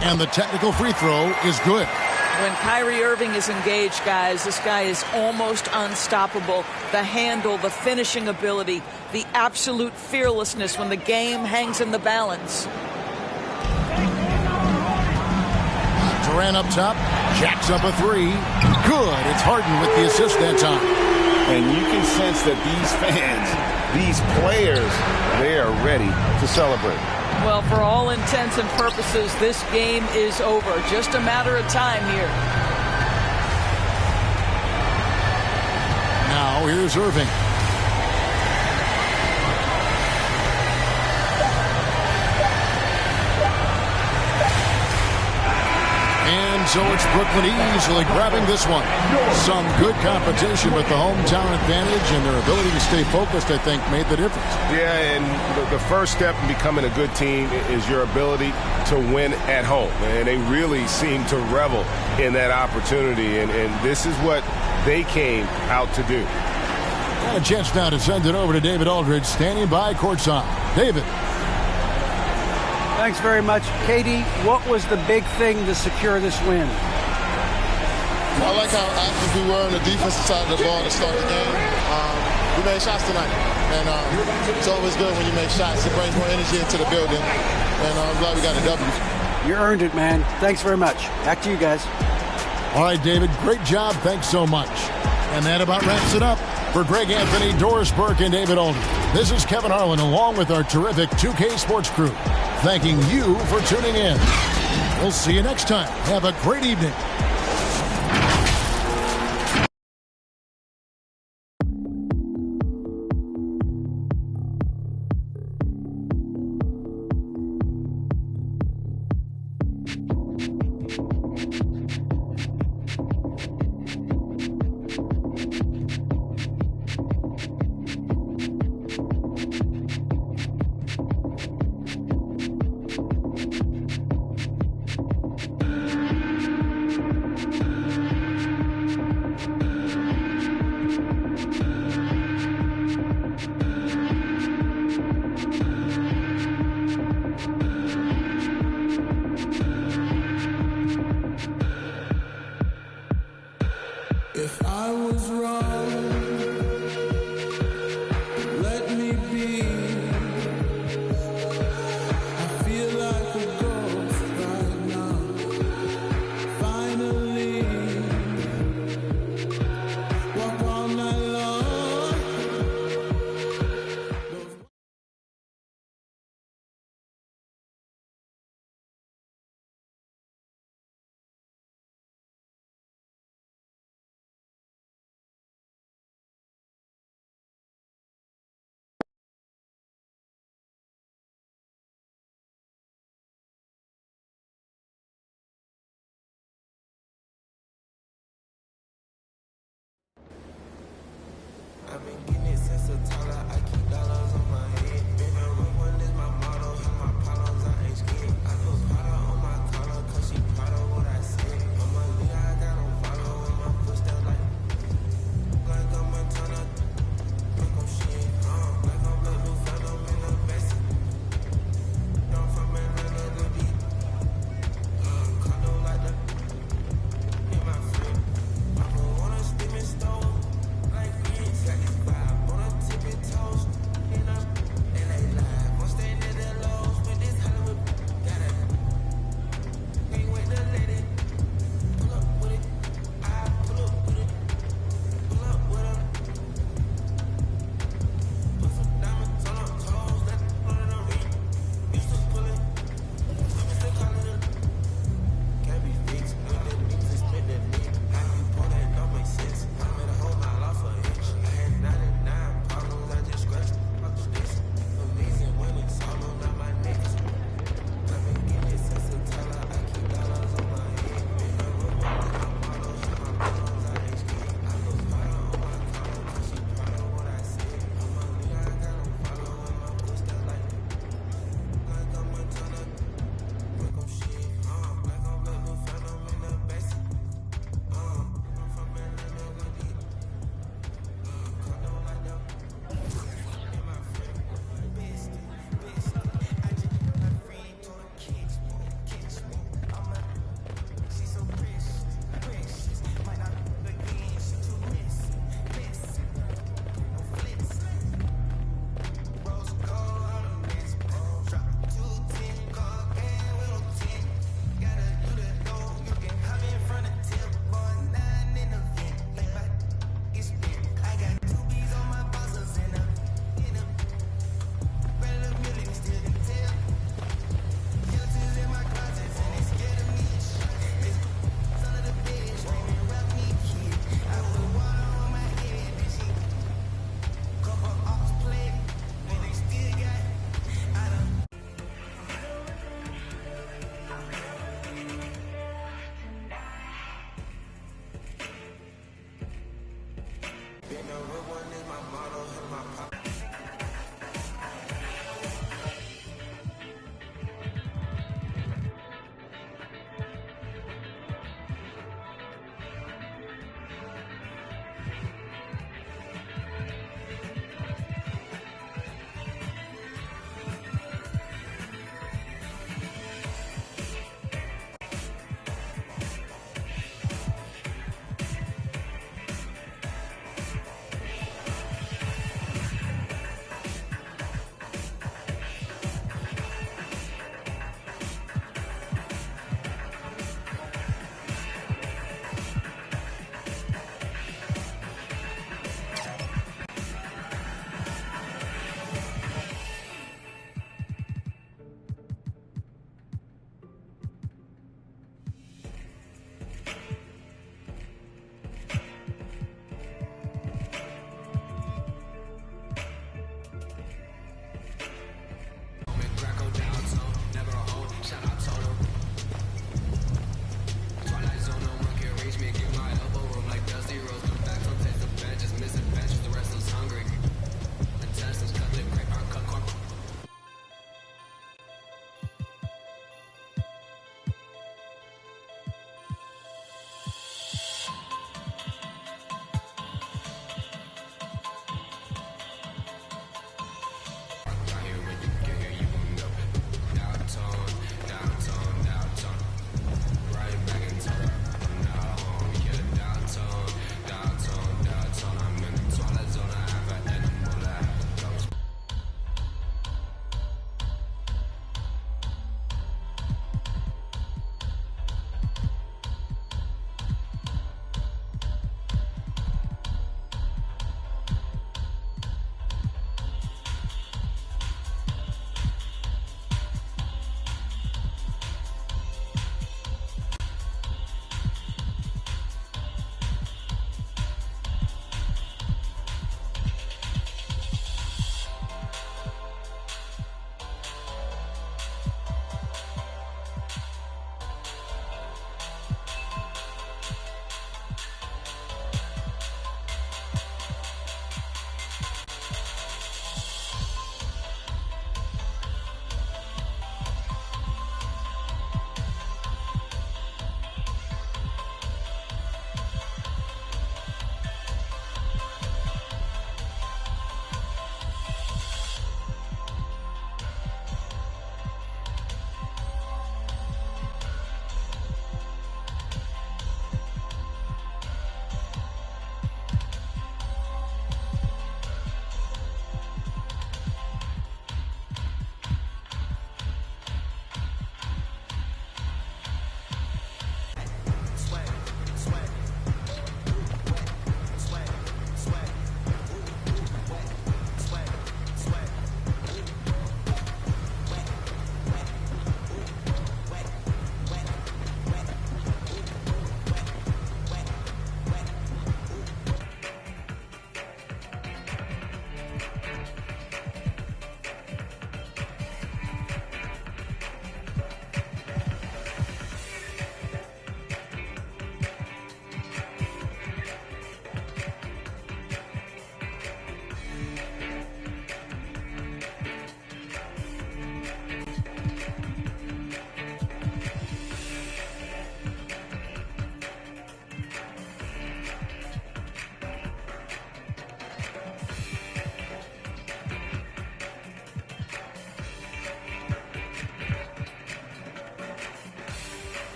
And the technical free throw is good. When Kyrie Irving is engaged, guys, this guy is almost unstoppable. The handle, the finishing ability, the absolute fearlessness when the game hangs in the balance. Durant up top, jacks up a 3. Good. It's Harden with the assist that time. And you can sense that these fans, these players, they are ready to celebrate. Well, for all intents and purposes, this game is over. Just a matter of time here. Now here's Irving. And so it's Brooklyn easily grabbing this one. Some good competition, but the hometown advantage and their ability to stay focused, I think, made the difference. Yeah, and the first step in becoming a good team is your ability to win at home. And they really seem to revel in that opportunity, and this is what they came out to do. And a chance now to send it over to David Aldridge, standing by courtside. David. Thanks very much. Katie, what was the big thing to secure this win? I like how active we were on the defensive side of the ball to start the game. We made shots tonight, and it's always good when you make shots. It brings more energy into the building, and I'm glad we got a W. You earned it, man. Thanks very much. Back to you guys. All right, David, great job. Thanks so much. And that about wraps it up. For Greg Anthony, Doris Burke, and David Aldridge, this is Kevin Harlan along with our terrific 2K Sports crew, thanking you for tuning in. We'll see you next time. Have a great evening.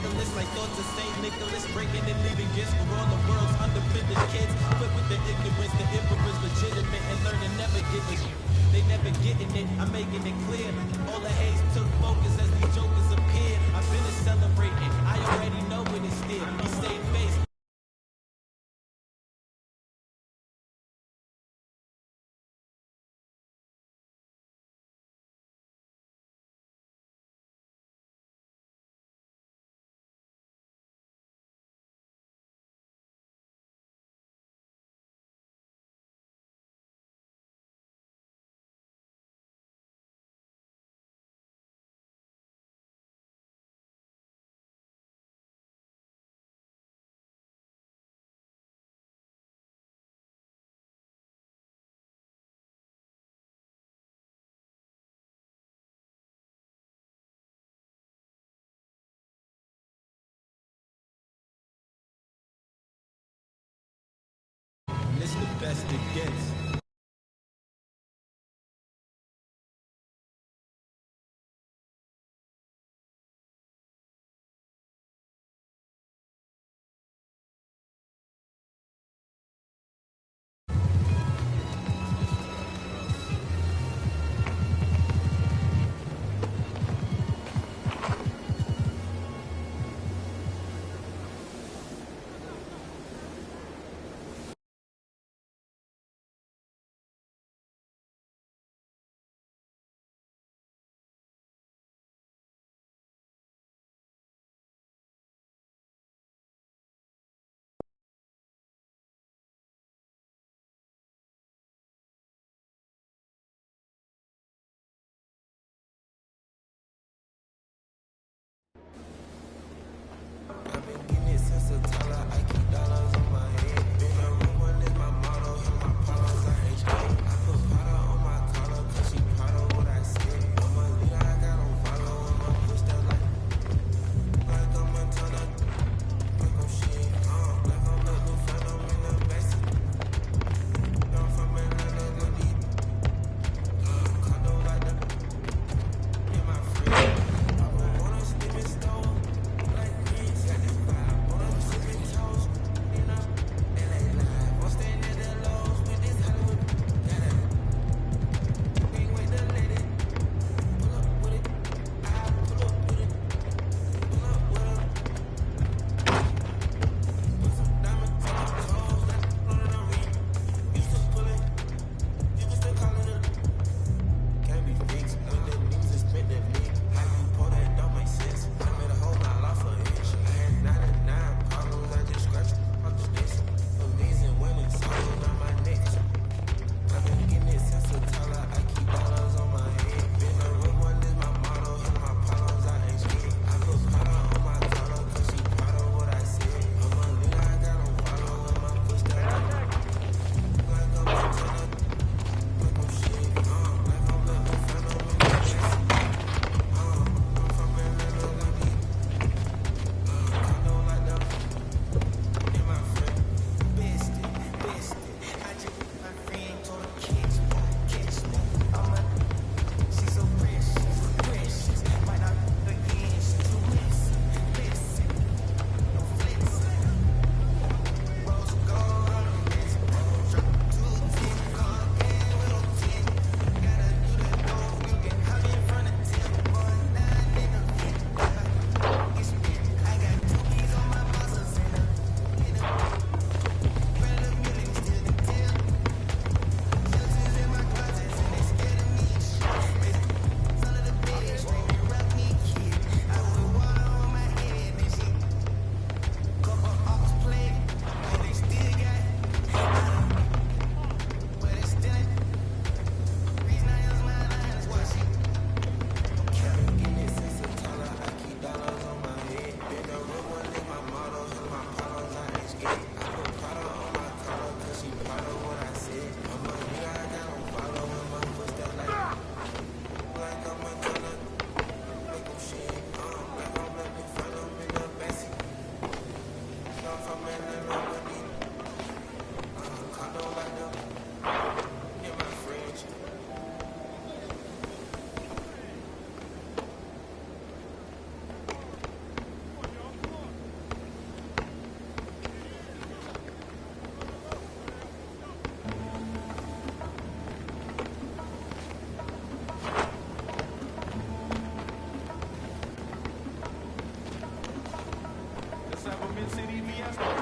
Nicholas, like thoughts of St. Nicholas, breaking and leaving gifts for all the world's underprivileged kids. Quit with the ignorance, the emperor's legitimate, and learning never giving. They never getting it, I'm making it clear. All the haze took focus as these jokers appeared. I've been celebrating, I already know what it's did. He stayed faced. It's the best it gets.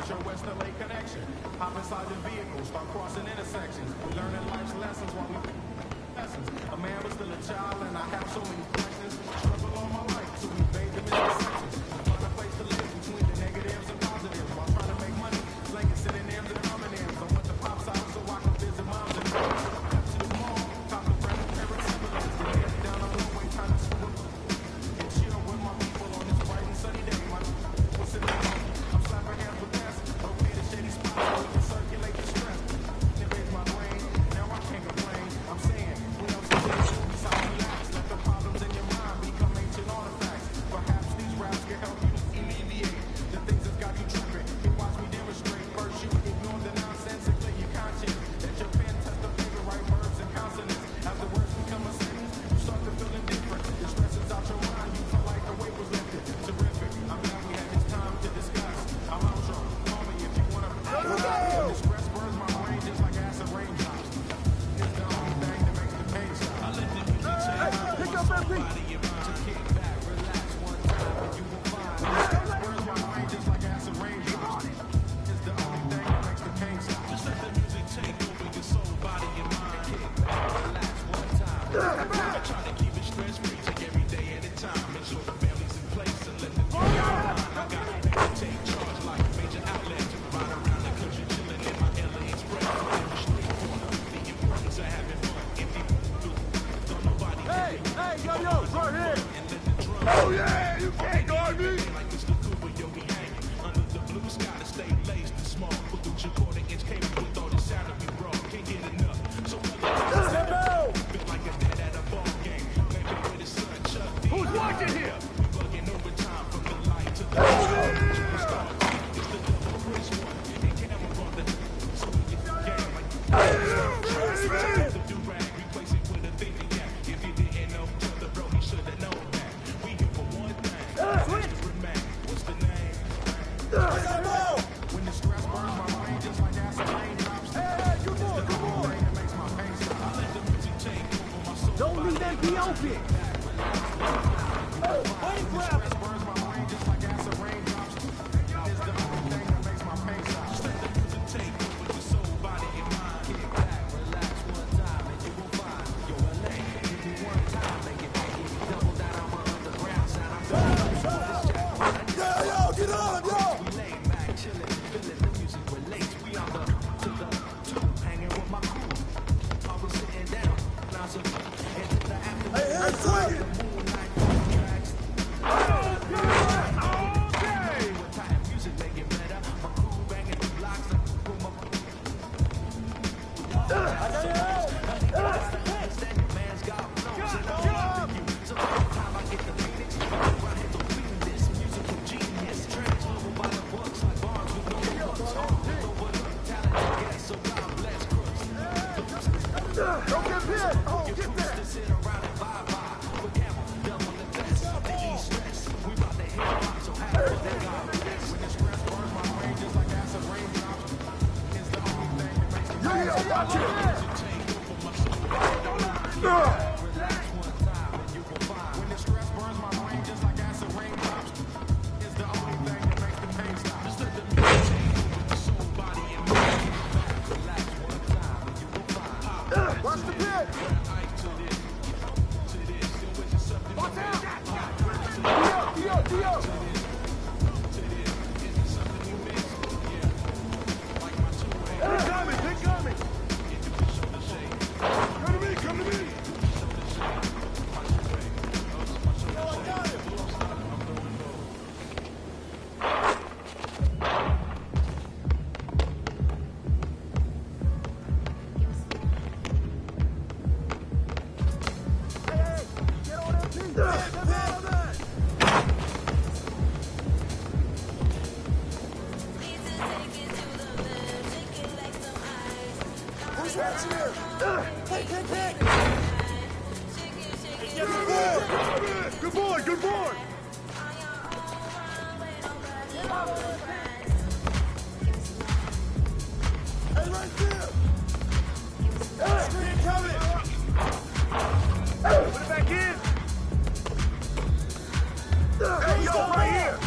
Metro West LA connection. Hop inside the vehicle, start crossing intersections. We learning life's lessons while we lessons. A man was still a child and I have so many questions. Struggle all my life till we bathe them in intersections. Find a place to live between the negatives and positives while trying to make money. Slanging synonyms and homonyms. I went to Pop's house so I can visit moms and dads. Up to the mall, cop a brand new pair of Timberlands. Then head down the roadway, time to swim and chill with my people on this bright and sunny day. My was sitting home. I'm slapping hands with gas. Okay, the shady spot so we can circulate the stress. It raised my brain. Now I can't complain. I'm saying, what else is there? Besides relax, let the problems in your mind become ancient artifacts. Perhaps these raps can help you alleviate the things that got you tripping. You watch me demonstrate. First, you ignore the nonsense and clear your conscience. Let your pen test the favorite right verbs and consonants. As the words become a sentence, you start to feel indifferent. Your stress is out your mind. You feel like the weight was lifted. Terrific. I'm glad we had this time to discuss. I'm outro. Call me if you want to. This stress burns my brain just like acid raindrops. It's the only thing that makes the pain stop. I let the music change. Pick up that beat. Kick back, relax one time, and you will find. Stress burns my brain just like acid raindrops. It's the only thing that makes the pain stop. Just let the music take over your soul, body, and mind. Kick back, relax one time. I try to keep it stress free, take every day at a time. Make sure the family's in place and let the music shine. I got a pen to take charge like a major outlet. Ride around the country chilling in my LA Express. In the street corner, the importance of having fun. If people don't nobody Hey, yo, right here. and let the drum. Oh, yeah, you can't guard me. Like Mr. Cooper, yo, we hanging under the blue sky to stay laced and small. Put through your quarter-inch cable with all the sound that we brought. Can't get enough. So feel like a dad at a ball game. Maybe with his son Chuck D. Who's watching here? We bugging overtime from the light to the superstar. It's the double Chris one. And camera brought the so we get the game like the do-rag, replace it with a thinking gap. If you didn't know, tell the bro he should have known that. We here for one thing. What's the name? When the stress burns my brain just like acid raindrops. It's the only thing that makes my pain stop. I let the music take over my soul. Don't leave that be open. When the stress burns my brain just like acid raindrops. It's the only thing that makes my pain stop. Just let the music take over your soul, body, and mind. Kick back, relax one time, and you will find your LA. Give me one time, make it back. If you double down on my underground sound, I'm Yo, get on, yo. we lay back, chillin', feeling the music relates. We on the to the two, hanging with my crew. Always sitting down, now so into the afternoon. Hey, swing it. The moonlight tracks. Okay. With tight music, make it better. My crew banging the blocks and boom up. Man's got flows and all of you. So every time I get the Phoenix, I hit the beat. This musical genius, transformed by the books like bars with no books. Overlooked talented guests, so God bless crooks. Don't get hit. Oh, get that. To sit around and vibe with Camel, double the best. The East stress, we bout to hit pop, so have fun. They God bless. When the stress burns my brain just like acid raindrops, it's the only thing that makes me Watch it. take over my soul. Relax one time and you will find. When the stress burns my brain just like acid raindrops, it's the only thing that makes the pain stop. Just let the music take over your soul, body, and mind. Relax one time and you will find. Watch the pit. Ice to this, so is it something? Watch out. Dio. To this, is it something you miss? Yeah, like my two-way. They coming. Get to the shoulder shake. Come to me. Shoulder shake. My two-way. My shoulder Yo, I shake. got it. I'm throwing low. Hey, get on that beat. Get on that. Who's watching here? Hey. Good boy. Hey, right there. Screen coming. Put it back in. Hey, yo, right here.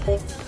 Bye.